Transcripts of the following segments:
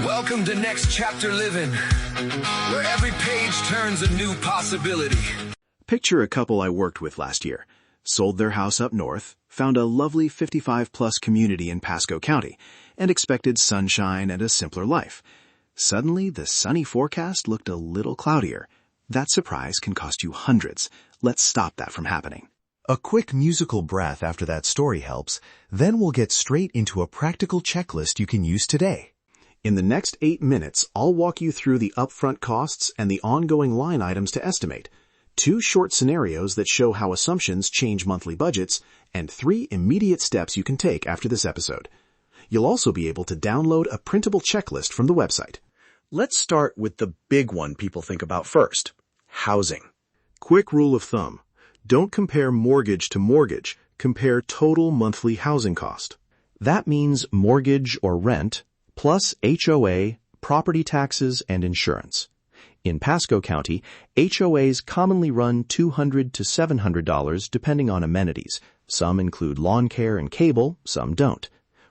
Welcome to Next Chapter Living, where every page turns a new possibility. Picture a couple I worked with last year. Sold their house up north, found a lovely 55-plus community in Pasco County, and expected sunshine and a simpler life. Suddenly, the sunny forecast looked a little cloudier. That surprise can cost you hundreds. Let's stop that from happening. A quick musical breath after that story helps. Then we'll get straight into a practical checklist you can use today. In the next 8 minutes, I'll walk you through the upfront costs and the ongoing line items to estimate, 2 short scenarios that show how assumptions change monthly budgets, and 3 immediate steps you can take after this episode. You'll also be able to download a printable checklist from the website. Let's start with the big one people think about first: housing. Quick rule of thumb: don't compare mortgage to mortgage, compare total monthly housing cost. That means mortgage or rent, plus HOA, property taxes, and insurance. In Pasco County, HOAs commonly run $200 to $700 depending on amenities. Some include lawn care and cable, some don't.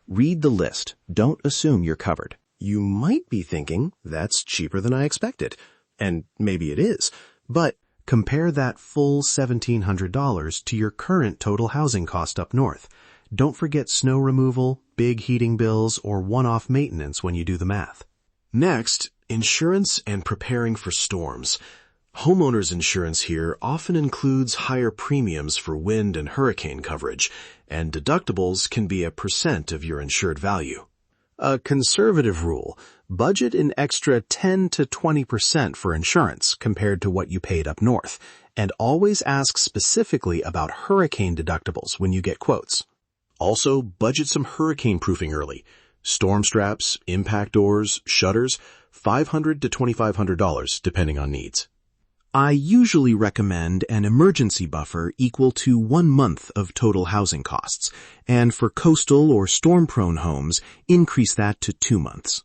Read the list. Don't assume you're covered. You might be thinking, that's cheaper than I expected. And maybe it is. But compare that full $1,700 to your current total housing cost up north. Don't forget snow removal, big heating bills, or one-off maintenance when you do the math. Next, insurance and preparing for storms. Homeowners insurance here often includes higher premiums for wind and hurricane coverage, and deductibles can be a % of your insured value. A conservative rule: budget an extra 10 to 20% for insurance compared to what you paid up north, and always ask specifically about hurricane deductibles when you get quotes. Also, budget some hurricane proofing early. Storm straps, impact doors, shutters, $500 to $2,500 depending on needs. I usually recommend an emergency buffer equal to 1 month of total housing costs, and for coastal or storm-prone homes, increase that to 2 months.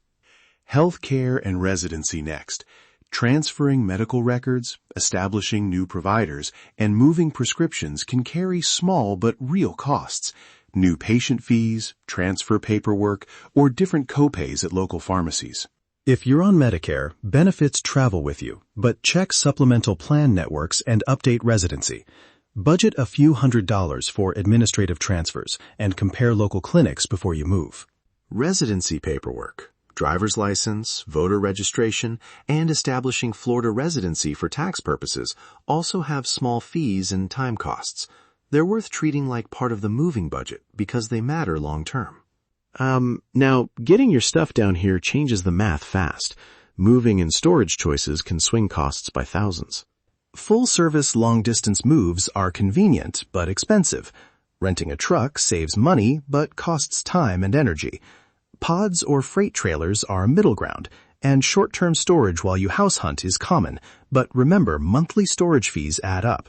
Healthcare and residency next. Transferring medical records, establishing new providers, and moving prescriptions can carry small but real costs. New patient fees, transfer paperwork, or different copays at local pharmacies. If you're on Medicare, benefits travel with you, but check supplemental plan networks and update residency. Budget a few $100s for administrative transfers and compare local clinics before you move. Residency paperwork, driver's license, voter registration, and establishing Florida residency for tax purposes also have small fees and time costs. They're worth treating like part of the moving budget because they matter long term. Now, getting your stuff down here changes the math fast. Moving and storage choices can swing costs by thousands. Full-service long-distance moves are convenient but expensive. Renting a truck saves money but costs time and energy. Pods or freight trailers are middle ground, and short-term storage while you house hunt is common, but remember, monthly storage fees add up.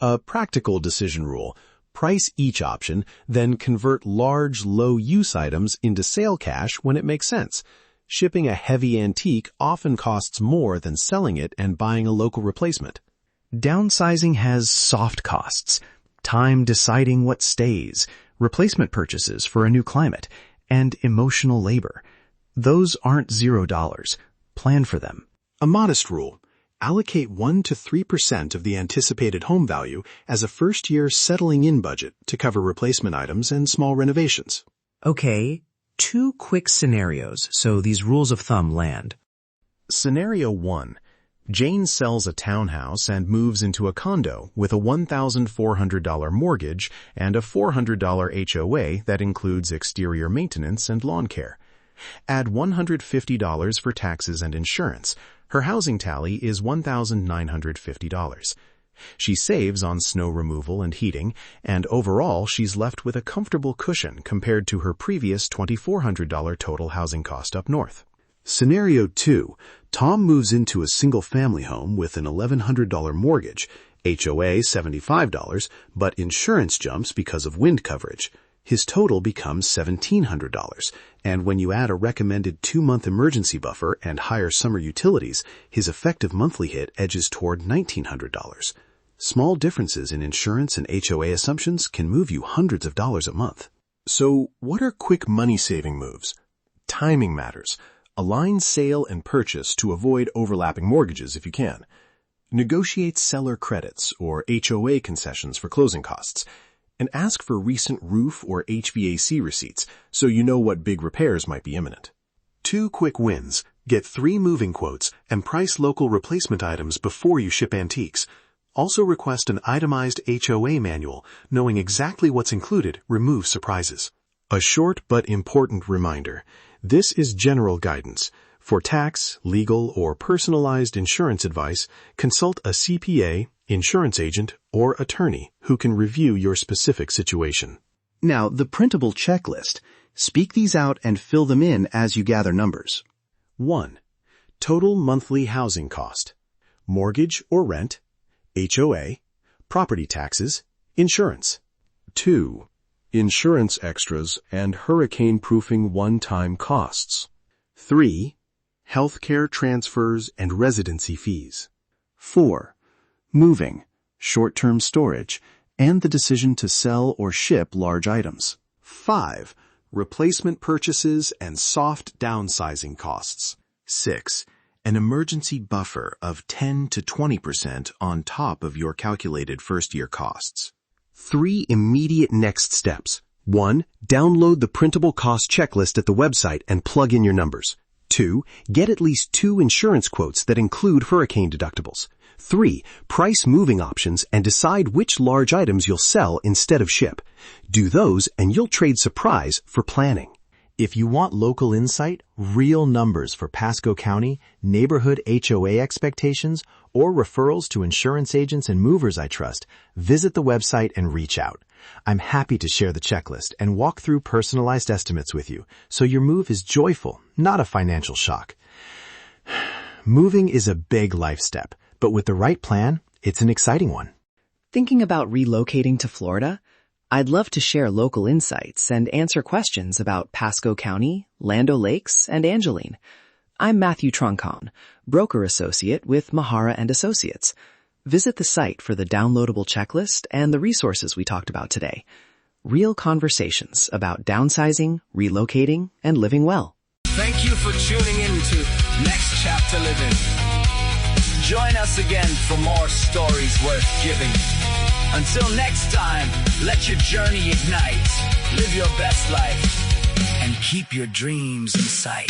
A practical decision rule: price each option, then convert large, low-use items into sale cash when it makes sense. Shipping a heavy antique often costs more than selling it and buying a local replacement. Downsizing has soft costs: time deciding what stays, replacement purchases for a new climate, and emotional labor. Those aren't $0. Plan for them. A modest rule: allocate 1 to 3% of the anticipated home value as a first-year settling-in budget to cover replacement items and small renovations. Okay, 2 quick scenarios so these rules of thumb land. Scenario 1. Jane sells a townhouse and moves into a condo with a $1,400 mortgage and a $400 HOA that includes exterior maintenance and lawn care. Add $150 for taxes and insurance. Her housing tally is $1,950. She saves on snow removal and heating, and overall she's left with a comfortable cushion compared to her previous $2,400 total housing cost up north. Scenario 2. Tom moves into a single-family home with an $1,100 mortgage, HOA $75, but insurance jumps because of wind coverage. His total becomes $1,700, and when you add a recommended 2-month emergency buffer and higher summer utilities, his effective monthly hit edges toward $1,900. Small differences in insurance and HOA assumptions can move you hundreds of dollars a month. So, what are quick money-saving moves? Timing matters. Align sale and purchase to avoid overlapping mortgages if you can. Negotiate seller credits or HOA concessions for closing costs. And ask for recent roof or HVAC receipts so you know what big repairs might be imminent. 2 quick wins. Get 3 moving quotes and price local replacement items before you ship antiques. Also request an itemized HOA manual. Knowing exactly what's included removes surprises. A short but important reminder. This is general guidance. For tax, legal, or personalized insurance advice, consult a CPA, insurance agent, or attorney who can review your specific situation. Now, the printable checklist. Speak these out and fill them in as you gather numbers. 1. Total monthly housing cost. Mortgage or rent. HOA. Property taxes. Insurance. 2. Insurance extras and hurricane-proofing one-time costs. 3. Healthcare transfers and residency fees. 4. Moving, short-term storage, and the decision to sell or ship large items. 5. Replacement purchases and soft downsizing costs. 6. An emergency buffer of 10 to 20% on top of your calculated first-year costs. 3 immediate next steps. 1. Download the printable cost checklist at the website and plug in your numbers. 2. Get at least 2 insurance quotes that include hurricane deductibles. 3. Price moving options and decide which large items you'll sell instead of ship. Do those and you'll trade surprise for planning. If you want local insight, real numbers for Pasco County, neighborhood HOA expectations, or referrals to insurance agents and movers I trust, visit the website and reach out. I'm happy to share the checklist and walk through personalized estimates with you, so your move is joyful, not a financial shock. Moving is a big life step, but with the right plan, it's an exciting one. Thinking about relocating to Florida? I'd love to share local insights and answer questions about Pasco County, Land O'Lakes, and Angeline. I'm Matthew Troncone, broker associate with Mahara & Associates. Visit the site for the downloadable checklist and the resources we talked about today. Real conversations about downsizing, relocating, and living well. Thank you for tuning in to Next Chapter Living. Join us again for more stories worth giving. Until next time, let your journey ignite. Live your best life and keep your dreams in sight.